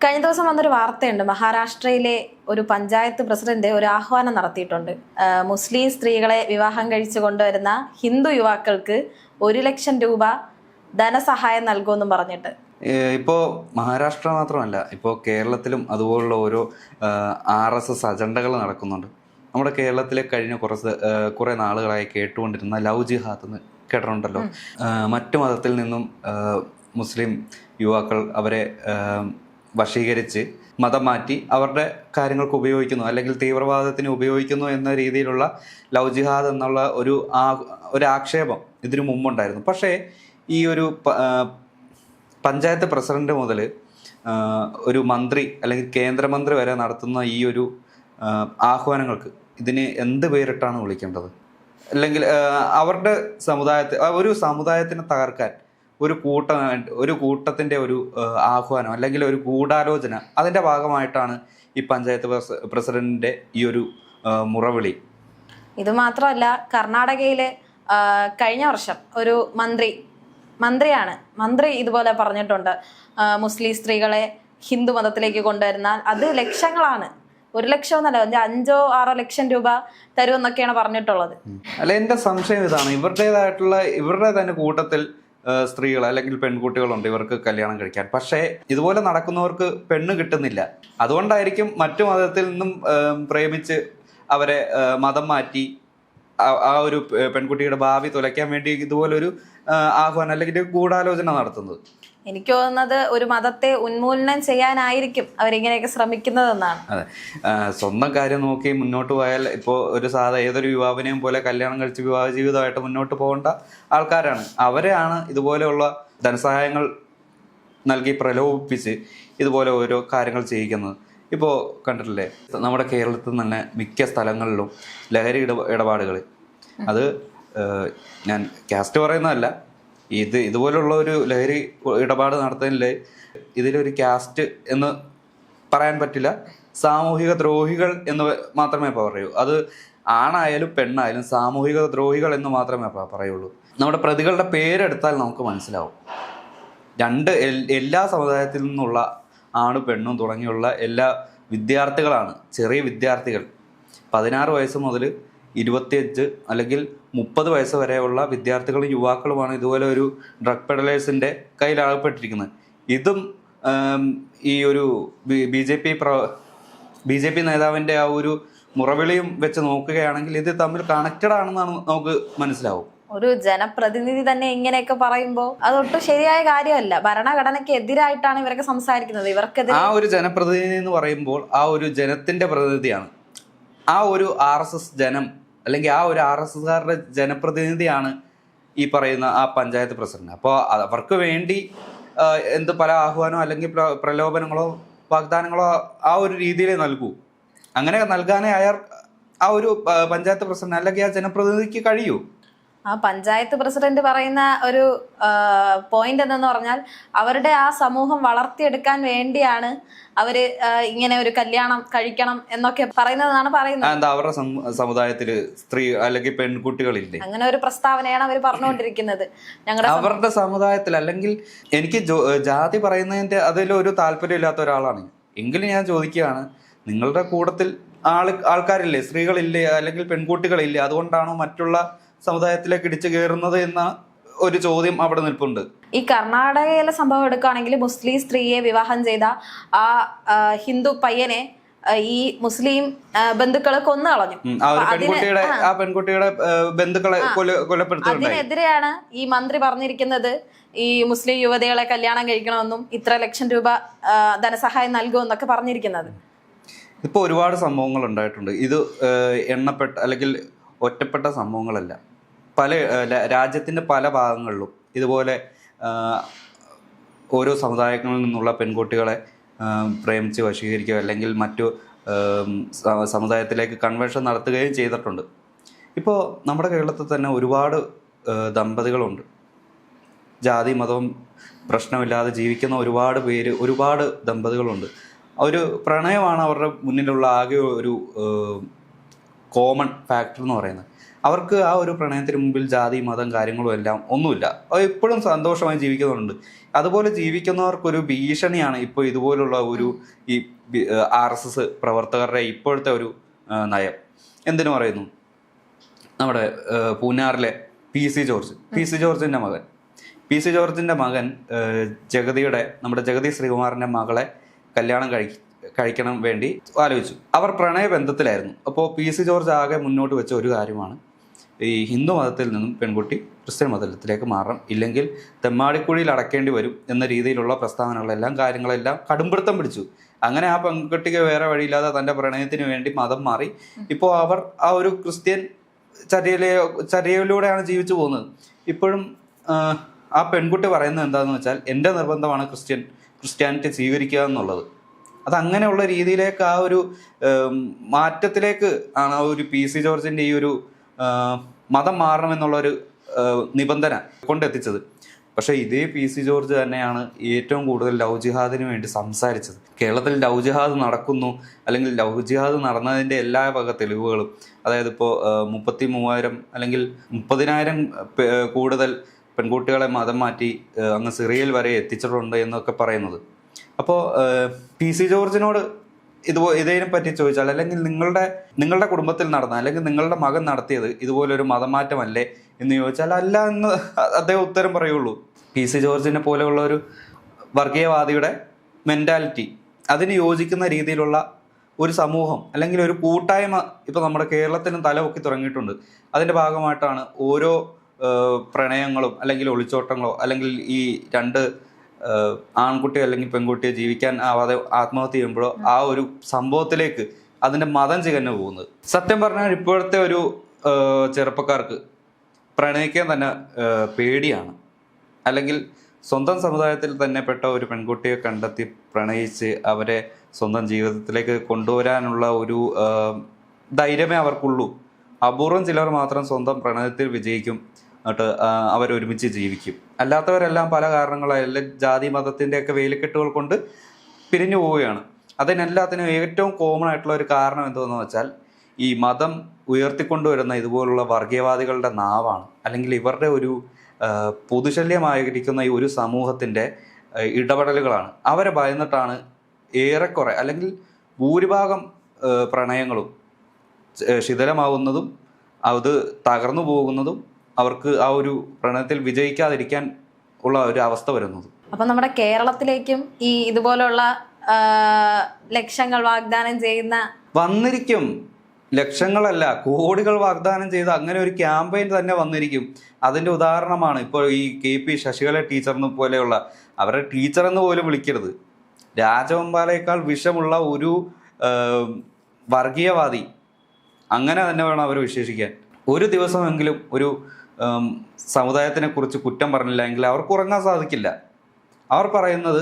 കഴിഞ്ഞ ദിവസം വന്നൊരു വാർത്തയുണ്ട്. മഹാരാഷ്ട്രയിലെ ഒരു പഞ്ചായത്ത് പ്രസിഡന്റ് ഒരു ആഹ്വാനം നടത്തിയിട്ടുണ്ട്. മുസ്ലിം സ്ത്രീകളെ വിവാഹം കഴിച്ചു കൊണ്ടുവരുന്ന ഹിന്ദു യുവാക്കൾക്ക് 1 ലക്ഷം രൂപ ധനസഹായം നൽകുമെന്നും പറഞ്ഞിട്ട്. ഇപ്പോൾ മഹാരാഷ്ട്ര മാത്രമല്ല, ഇപ്പോൾ കേരളത്തിലും അതുപോലുള്ള ഓരോ RSS അജണ്ടകൾ നടക്കുന്നുണ്ട്. നമ്മുടെ കേരളത്തിലെ കഴിഞ്ഞ കുറേ നാളുകളായി കേട്ടുകൊണ്ടിരുന്ന ലവ് ജിഹാദ് എന്ന് കേട്ടിട്ടുണ്ടല്ലോ. മറ്റു മതത്തിൽ നിന്നും മുസ്ലിം യുവാക്കൾ അവരെ വശീകരിച്ച് മതം മാറ്റി അവരുടെ കാര്യങ്ങൾക്ക് ഉപയോഗിക്കുന്നു, അല്ലെങ്കിൽ തീവ്രവാദത്തിന് ഉപയോഗിക്കുന്നു എന്ന രീതിയിലുള്ള ലവ് ജിഹാദ് എന്നുള്ള ഒരു ആക്ഷേപം ഇതിനു മുമ്പുണ്ടായിരുന്നു. പക്ഷേ ഈ ഒരു പഞ്ചായത്ത് പ്രസിഡന്റ് മുതൽ ഒരു മന്ത്രി അല്ലെങ്കിൽ കേന്ദ്രമന്ത്രി വരെ നടത്തുന്ന ഈ ഒരു ആഹ്വാനങ്ങൾക്ക് ഇതിന് എന്ത് പേരിട്ടാണ് വിളിക്കേണ്ടത്? അല്ലെങ്കിൽ അവരുടെ ഒരു സമുദായത്തിനെ തകർക്കാൻ ഒരു കൂട്ടത്തിൻ്റെ ഒരു ആഹ്വാനം അല്ലെങ്കിൽ ഒരു ഗൂഢാലോചന, അതിൻ്റെ ഭാഗമായിട്ടാണ് ഈ പഞ്ചായത്ത് പ്രസിഡന്റിന്റെ ഈ ഒരു മുറവിളി. ഇത് മാത്രമല്ല, കർണാടകയിലെ കഴിഞ്ഞ വർഷം ഒരു മന്ത്രി ഇതുപോലെ പറഞ്ഞിട്ടുണ്ട്, മുസ്ലിം സ്ത്രീകളെ ഹിന്ദു മതത്തിലേക്ക് കൊണ്ടുവരുന്നാൽ അത് ലക്ഷങ്ങളാണ്, 1 ലക്ഷം എന്നല്ല, 5-6 ലക്ഷം രൂപ തരുമെന്നൊക്കെയാണ് പറഞ്ഞിട്ടുള്ളത്. അല്ല, എൻ്റെ സംശയം ഇതാണ്, ഇവരുടെ തന്നെ കൂട്ടത്തിൽ സ്ത്രീകൾ അല്ലെങ്കിൽ പെൺകുട്ടികളുണ്ട് ഇവർക്ക് കല്യാണം കഴിക്കാൻ. പക്ഷേ ഇതുപോലെ നടക്കുന്നവർക്ക് പെണ്ണ് കിട്ടുന്നില്ല. അതുകൊണ്ടായിരിക്കും മറ്റു മതത്തിൽ നിന്നും പ്രേമിച്ച് അവരെ മതം മാറ്റി ആ ഒരു പെൺകുട്ടിയുടെ ഭാവി തുലയ്ക്കാൻ വേണ്ടി ഇതുപോലൊരു ആഹ്വാനം അല്ലെങ്കിൽ ഗൂഢാലോചന നടത്തുന്നത്. എനിക്ക് തോന്നുന്നത് ഒരു മതത്തെ ഉന്മൂലനം ചെയ്യാനായിരിക്കും അവരിങ്ങനെയൊക്കെ ശ്രമിക്കുന്നതെന്നാണ്. അതെ, സ്വന്തം കാര്യം നോക്കി മുന്നോട്ട് പോയാൽ ഇപ്പോൾ ഒരു ഏതൊരു യുവാവിനെയും പോലെ കല്യാണം കഴിച്ച് വിവാഹ ജീവിതമായിട്ട് മുന്നോട്ട് പോകേണ്ട ആൾക്കാരാണ്. അവരെയാണ് ഇതുപോലെയുള്ള ധനസഹായങ്ങൾ നൽകി പ്രലോഭിപ്പിച്ച് ഇതുപോലെ ഓരോ കാര്യങ്ങൾ ചെയ്യിക്കുന്നത്. ഇപ്പോൾ കണ്ടിട്ടില്ലേ, നമ്മുടെ കേരളത്തിൽ തന്നെ മിക്ക സ്ഥലങ്ങളിലും ലഹരി ഇടപാടുകൾ, അത് ഞാൻ കാസ്റ്റ് പറയുന്നതല്ല, ഇതുപോലുള്ള ഒരു ലഹരി ഇടപാട് നടത്തുന്നതിൽ ഇതിലൊരു കാസ്റ്റ് എന്ന് പറയാൻ പറ്റില്ല, സാമൂഹിക ദ്രോഹികൾ എന്ന് മാത്രമേ പറയൂ. അത് ആണായാലും പെണ്ണായാലും സാമൂഹിക ദ്രോഹികൾ എന്ന് മാത്രമേ പറയുള്ളൂ. നമ്മുടെ പ്രതികളുടെ പേരെടുത്താൽ നമുക്ക് മനസ്സിലാവും. എല്ലാ സമുദായത്തിൽ നിന്നുള്ള ആണ് പെണ്ണും തുടങ്ങിയുള്ള എല്ലാ വിദ്യാർത്ഥികളാണ്, ചെറിയ വിദ്യാർത്ഥികൾ, 16 വയസ്സ് മുതൽ 25 അല്ലെങ്കിൽ 30 വയസ്സ് വരെയുള്ള വിദ്യാർത്ഥികളും യുവാക്കളുമാണ് ഇതുപോലെ ഒരു ഡ്രഗ് പെഡലേഴ്സിൻ്റെ കയ്യിലാകപ്പെട്ടിരിക്കുന്നത്. ഇതും ഈ ഒരു ബി ജെ പി നേതാവിൻ്റെ ആ ഒരു മുറവിളിയും വെച്ച് നോക്കുകയാണെങ്കിൽ ഇത് തമ്മിൽ കണക്റ്റഡ് ആണെന്നാണ് നമുക്ക് മനസ്സിലാവും. ഒരു ജനപ്രതിനിധി തന്നെ ഇങ്ങനെയൊക്കെ പറയുമ്പോൾ അതൊട്ടും ശരിയായ കാര്യമല്ല. ഭരണഘടനയ്ക്ക് എതിരായിട്ടാണ് ഇവരൊക്കെ സംസാരിക്കുന്നത്. ഇവർക്കെതിരെ ആ ഒരു ജനപ്രതിനിധി എന്ന് പറയുമ്പോൾ ആ ഒരു ജനത്തിന്റെ പ്രതിനിധിയാണ്. ആ ഒരു RSS ജനം അല്ലെങ്കിൽ ആ ഒരു RSSകാരുടെ ജനപ്രതിനിധിയാണ് ഈ പറയുന്ന ആ പഞ്ചായത്ത് പ്രസിഡന്റ്. അപ്പോൾ അവർക്ക് വേണ്ടി പല ആഹ്വാനമോ അല്ലെങ്കിൽ പ്രലോഭനങ്ങളോ വാഗ്ദാനങ്ങളോ ആ ഒരു രീതിയിൽ നൽകൂ. അങ്ങനെ നൽകാനേ ആ ഒരു പഞ്ചായത്ത് പ്രസിഡന്റ് അല്ലെങ്കിൽ ആ ജനപ്രതിനിധിക്ക് കഴിയൂ. ആ പഞ്ചായത്ത് പ്രസിഡന്റ് പറയുന്ന ഒരു പോയിന്റ് എന്തെന്ന് പറഞ്ഞാൽ, അവരുടെ ആ സമൂഹം വളർത്തിയെടുക്കാൻ വേണ്ടിയാണ് അവര് ഇങ്ങനെ ഒരു കല്യാണം കഴിക്കണം എന്നൊക്കെ പറയുന്നതാണ് പറയുന്നത്. അവരുടെ സമുദായത്തില് സ്ത്രീ അല്ലെങ്കിൽ പെൺകുട്ടികളില്ലേ, അങ്ങനെ ഒരു പ്രസ്താവനയാണ് അവർ പറഞ്ഞുകൊണ്ടിരിക്കുന്നത്. അവരുടെ സമുദായത്തിൽ. അല്ലെങ്കിൽ എനിക്ക് ജാതി പറയുന്നതിന്റെ അതിലൊരു താല്പര്യമില്ലാത്ത ഒരാളാണ് എങ്കിലും ഞാൻ ചോദിക്കുകയാണ്, നിങ്ങളുടെ കൂട്ടത്തിൽ ആൾക്കാരില്ലേ, സ്ത്രീകളില്ലേ, അല്ലെങ്കിൽ പെൺകുട്ടികളില്ലേ, അതുകൊണ്ടാണോ മറ്റുള്ള സമുദായത്തിലേക്ക് ഇടിച്ചു കയറുന്നത് എന്ന ഒരു ചോദ്യം അവിടെ നിൽപ്പുണ്ട്. ഈ കർണാടകയിലെ സംഭവം എടുക്കുകയാണെങ്കിൽ, മുസ്ലിം സ്ത്രീയെ വിവാഹം ചെയ്ത ആ ഹിന്ദു പയ്യനെ ഈ മുസ്ലിം ബന്ധുക്കളെ കൊന്നു കളഞ്ഞു. ആ പെൺകുട്ടിയുടെ ബന്ധുക്കളെ കൊലപ്പെടുത്തുന്നുണ്ട്. അതിനെതിരെയാണ് ഈ മന്ത്രി പറഞ്ഞിരിക്കുന്നത്, ഈ മുസ്ലിം യുവതികളെ കല്യാണം കഴിക്കണമെന്നും 1 ലക്ഷം രൂപ ധനസഹായം നൽകുമെന്നൊക്കെ പറഞ്ഞിരിക്കുന്നത്. ഇപ്പൊ ഒരുപാട് സംഭവങ്ങൾ ഉണ്ടായിട്ടുണ്ട്. ഇത് എണ്ണപ്പെട്ട അല്ലെങ്കിൽ ഒറ്റപ്പെട്ട സംഭവങ്ങളല്ല. രാജ്യത്തിൻ്റെ പല ഭാഗങ്ങളിലും ഇതുപോലെ ഓരോ സമുദായങ്ങളിൽ നിന്നുള്ള പെൺകുട്ടികളെ പ്രേമിച്ച് വശീകരിക്കുകയോ അല്ലെങ്കിൽ മറ്റു സമുദായത്തിലേക്ക് കൺവേർഷൻ നടത്തുകയും ചെയ്തിട്ടുണ്ട്. ഇപ്പോൾ നമ്മുടെ കേരളത്തിൽ തന്നെ ഒരുപാട് ദമ്പതികളുണ്ട്. ജാതി മതവും പ്രശ്നമില്ലാതെ ജീവിക്കുന്ന ഒരുപാട് ദമ്പതികളുണ്ട്. ഒരു പ്രണയമാണ് അവരുടെ മുന്നിലുള്ള ആകെ ഒരു കോമൺ ഫാക്ടർ എന്ന് പറയുന്നത്. അവർക്ക് ആ ഒരു പ്രണയത്തിന് മുമ്പിൽ ജാതി മതം കാര്യങ്ങളും എല്ലാം ഒന്നുമില്ല. അവർ ഇപ്പോഴും സന്തോഷമായി ജീവിക്കുന്നുണ്ട്. അതുപോലെ ജീവിക്കുന്നവർക്കൊരു ഭീഷണിയാണ് ഇപ്പോൾ ഇതുപോലുള്ള ഒരു ഈ RSS പ്രവർത്തകരുടെ ഇപ്പോഴത്തെ ഒരു നയം. എന്തിനു പറയുന്നു, നമ്മുടെ പൂഞ്ഞാറിലെ PC ജോർജിൻ്റെ മകൻ ജഗതിയുടെ, നമ്മുടെ ജഗതി ശ്രീകുമാറിൻ്റെ മകളെ കല്യാണം കഴിക്കണം വേണ്ടി ആലോചിച്ചു. അവർ പ്രണയബന്ധത്തിലായിരുന്നു. അപ്പോൾ PC ജോർജ് ആകെ മുന്നോട്ട് വെച്ച ഒരു കാര്യമാണ്, ഈ ഹിന്ദു മതത്തിൽ നിന്നും പെൺകുട്ടി ക്രിസ്ത്യൻ മതത്തിലേക്ക് മാറണം, ഇല്ലെങ്കിൽ തെമ്മാടിക്കുഴിയിൽ അടക്കേണ്ടി വരും എന്ന രീതിയിലുള്ള പ്രസ്താവനകളെല്ലാം കാര്യങ്ങളെല്ലാം കടുംപിടുത്തം പിടിച്ചു. അങ്ങനെ ആ പെൺകുട്ടിക്ക് വേറെ വഴിയില്ലാതെ തൻ്റെ പ്രണയത്തിന് വേണ്ടി മതം മാറി ഇപ്പോൾ അവർ ആ ഒരു ക്രിസ്ത്യൻ ചര്യയിലൂടെയാണ് ജീവിച്ചു പോകുന്നത്. ഇപ്പോഴും ആ പെൺകുട്ടി പറയുന്നത് എന്താണെന്ന് വെച്ചാൽ, എൻ്റെ നിർബന്ധമാണ് ക്രിസ്ത്യാനിറ്റി സ്വീകരിക്കുക എന്നുള്ളത്. അതങ്ങനെയുള്ള രീതിയിലേക്ക് ആ ഒരു മാറ്റത്തിലേക്ക് ആണ് ആ ഒരു PC ജോർജിൻ്റെ ഈ ഒരു മതം മാറണമെന്നുള്ളൊരു നിബന്ധന കൊണ്ടെത്തിച്ചത്. പക്ഷേ ഇതേ PC ജോർജ് തന്നെയാണ് ഏറ്റവും കൂടുതൽ ലവ് ജിഹാദിന് വേണ്ടി സംസാരിച്ചത്. കേരളത്തിൽ ലവ് ജിഹാദ് നടക്കുന്നു, അല്ലെങ്കിൽ ലവ് ജിഹാദ് നടന്നതിൻ്റെ എല്ലാ വക തെളിവുകളും, അതായത് ഇപ്പോൾ 33,000 അല്ലെങ്കിൽ 30,000 കൂടുതൽ പെൺകുട്ടികളെ മതം മാറ്റി അങ്ങ് സിറിയയിൽ വരെ എത്തിച്ചിട്ടുണ്ട് എന്നൊക്കെ പറയുന്നത്. അപ്പോൾ PC ജോർജിനോട് ഇതിനെ പറ്റി ചോദിച്ചാൽ, അല്ലെങ്കിൽ നിങ്ങളുടെ കുടുംബത്തിൽ നടന്ന, അല്ലെങ്കിൽ നിങ്ങളുടെ മകൻ നടത്തിയത് ഇതുപോലൊരു മതമാറ്റമല്ലേ എന്ന് ചോദിച്ചാൽ അല്ല എന്ന് അദ്ദേഹം ഉത്തരം പറയുള്ളൂ. PC ജോർജിനെ പോലെയുള്ള ഒരു വർഗീയവാദിയുടെ മെൻറ്റാലിറ്റി, അതിന് യോജിക്കുന്ന രീതിയിലുള്ള ഒരു സമൂഹം അല്ലെങ്കിൽ ഒരു കൂട്ടായ്മ ഇപ്പോൾ നമ്മുടെ കേരളത്തിനും തലപൊക്കി തുടങ്ങിയിട്ടുണ്ട്. അതിൻ്റെ ഭാഗമായിട്ടാണ് ഓരോ പ്രണയങ്ങളും അല്ലെങ്കിൽ ഒളിച്ചോട്ടങ്ങളോ, അല്ലെങ്കിൽ ഈ രണ്ട് ആൺകുട്ടി അല്ലെങ്കിൽ പെൺകുട്ടിയെ ജീവിക്കാൻ ആവാതെ ആത്മഹത്യ ചെയ്യുമ്പോഴോ ആ ഒരു സംഭവത്തിലേക്ക് അതിൻ്റെ മതം ചികഞ്ഞു പോകുന്നത്. സത്യം പറഞ്ഞാൽ ഇപ്പോഴത്തെ ഒരു ചെറുപ്പക്കാർക്ക് പ്രണയിക്കാൻ തന്നെ പേടിയാണ്. അല്ലെങ്കിൽ സ്വന്തം സമുദായത്തിൽ തന്നെ പെട്ട ഒരു പെൺകുട്ടിയെ കണ്ടെത്തി പ്രണയിച്ച് അവരെ സ്വന്തം ജീവിതത്തിലേക്ക് കൊണ്ടുവരാനുള്ള ഒരു ധൈര്യമേ അവർക്കുള്ളൂ. അപൂർവം ചിലർ മാത്രം സ്വന്തം പ്രണയത്തിൽ വിജയിക്കും, എന്നിട്ട് അവരൊരുമിച്ച് ജീവിക്കും. അല്ലാത്തവരെല്ലാം പല കാരണങ്ങളായാലും ജാതി മതത്തിൻ്റെയൊക്കെ വേലിക്കെട്ടുകൾ കൊണ്ട് പിരിഞ്ഞു പോവുകയാണ്. അതിനെല്ലാത്തിനും ഏറ്റവും കോമൺ ആയിട്ടുള്ള ഒരു കാരണം എന്താണെന്ന് വെച്ചാൽ, ഈ മതം ഉയർത്തിക്കൊണ്ടുവരുന്ന ഇതുപോലുള്ള വർഗീയവാദികളുടെ നാവാണ്, അല്ലെങ്കിൽ ഇവരുടെ ഒരു പൊതുശല്യമായിരിക്കുന്ന ഈ ഒരു സമൂഹത്തിൻ്റെ ഇടപെടലുകളാണ്. അവരെ ഭയന്നിട്ടാണ് ഏറെക്കുറെ അല്ലെങ്കിൽ ഭൂരിഭാഗം പ്രണയങ്ങളും ശിഥിലമാവുന്നതും അത് തകർന്നു പോകുന്നതും അവർക്ക് ആ ഒരു പ്രണയത്തിൽ വിജയിക്കാതിരിക്കാൻ ഉള്ള ഒരു അവസ്ഥ വരുന്നത്. അപ്പം നമ്മുടെ കേരളത്തിലേക്കും ഈ ഇതുപോലുള്ള ലക്ഷങ്ങൾ വാഗ്ദാനം ചെയ്യുന്ന വന്നിരിക്കും. ലക്ഷങ്ങളല്ല, കോടികൾ വാഗ്ദാനം ചെയ്ത് അങ്ങനെ ഒരു ക്യാമ്പയിൻ തന്നെ വന്നിരിക്കും. അതിൻ്റെ ഉദാഹരണമാണ് ഇപ്പോൾ ഈ KP ശശികല ടീച്ചറിനെ പോലെയുള്ള, അവരുടെ ടീച്ചറെന്ന് പോലും വിളിക്കരുത്, രാജവെമ്പാലയേക്കാൾ വിഷമുള്ള ഒരു വർഗീയവാദി, അങ്ങനെ തന്നെ വേണം അവർ വിശേഷിക്കാൻ. ഒരു ദിവസമെങ്കിലും ഒരു സമുദായത്തിനെ കുറിച്ച് കുറ്റം പറഞ്ഞില്ല എങ്കിൽ അവർക്ക് ഉറങ്ങാൻ സാധിക്കില്ല. അവർ പറയുന്നത്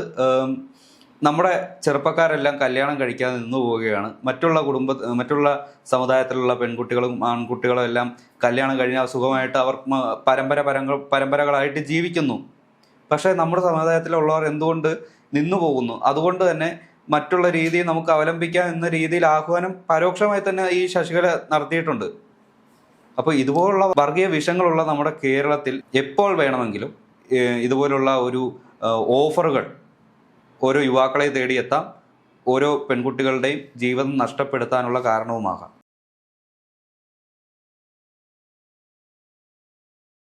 നമ്മുടെ ചെറുപ്പക്കാരെല്ലാം കല്യാണം കഴിക്കാതെ നിന്നു പോവുകയാണ്, മറ്റുള്ള സമുദായത്തിലുള്ള പെൺകുട്ടികളും ആൺകുട്ടികളും എല്ലാം കല്യാണം കഴിഞ്ഞാൽ സുഖമായിട്ട് അവർ പരമ്പരകളായിട്ട് ജീവിക്കുന്നു. പക്ഷേ നമ്മുടെ സമുദായത്തിലുള്ളവർ എന്തുകൊണ്ട് നിന്നു പോകുന്നു? അതുകൊണ്ട് തന്നെ മറ്റുള്ള രീതി നമുക്ക് അവലംബിക്കാം എന്ന രീതിയിൽ ആഹ്വാനം പരോക്ഷമായി തന്നെ ഈ ശശികല നടത്തിയിട്ടുണ്ട്. അപ്പോൾ ഇതുപോലുള്ള വർഗീയ വിഷങ്ങളുള്ള നമ്മുടെ കേരളത്തിൽ എപ്പോൾ വേണമെങ്കിലും ഇതുപോലുള്ള ഒരു ഓഫറുകൾ ഓരോ യുവാക്കളെ തേടിയെത്താം, ഓരോ പെൺകുട്ടികളുടെയും ജീവിതം നഷ്ടപ്പെടുത്താനുള്ള കാരണവുമാകാം.